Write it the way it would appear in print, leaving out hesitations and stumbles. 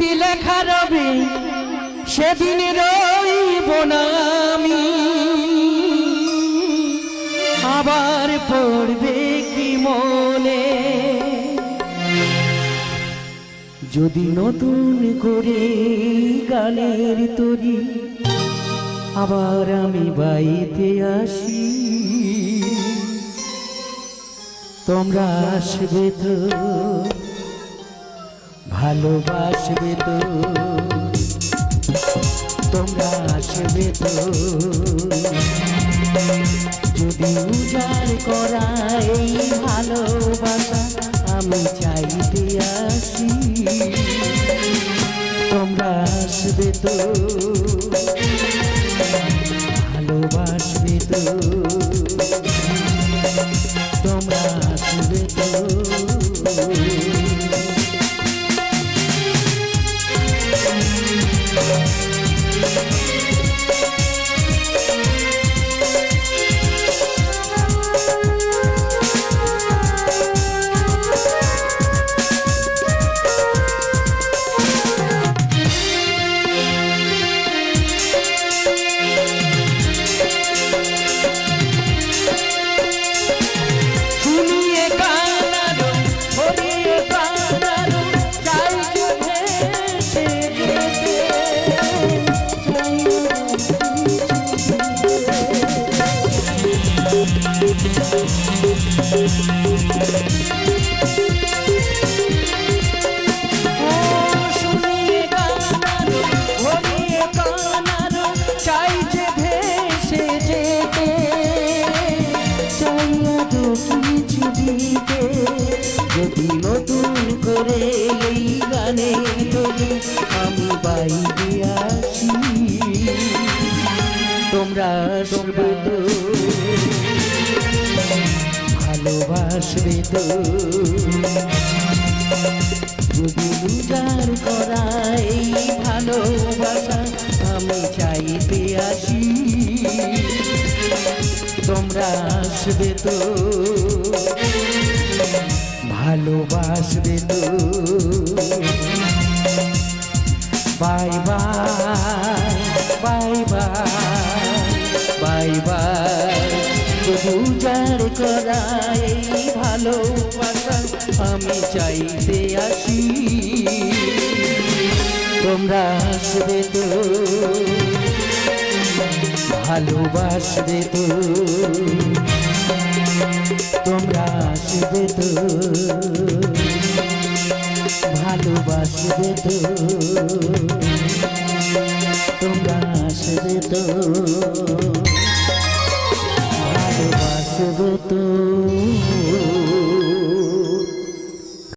চিঠি লেখা রবে সেদিন রইব না আমি, আবার পড়বে কি মনে যদি নতুন করে গানের তরি আবার আমি বাইতে আসি। তোমরা আসবে তো, ভালোবাসবে তো, তোমরা আসবে তো, যদি উজাড় করা এই ভালোবাসা আমি চাইতে আসি। তোমরা আসবে তো, ভালোবাসবে তো, তোমরা আসবে তো। যদি নতুন করে এই গানে তরি আমি বাইরে আসি। তোমরা আসবে তো, ভালোবাসবে তো, যদি উজাড় করা এই ভালোবাসা আমি চাইতে আসি। তোমরা আসবে তো, ভালোবাসবে তো। Bye bye bye bye bye bye, উজাড় করা এই ভালোবাসা আমি চাইতে আসি। তোমরা আসবে তো, ভালোবাসবে তো, তোমরা আসবে তো, ভালোবাসবে তো, তোমরা আসবে তো।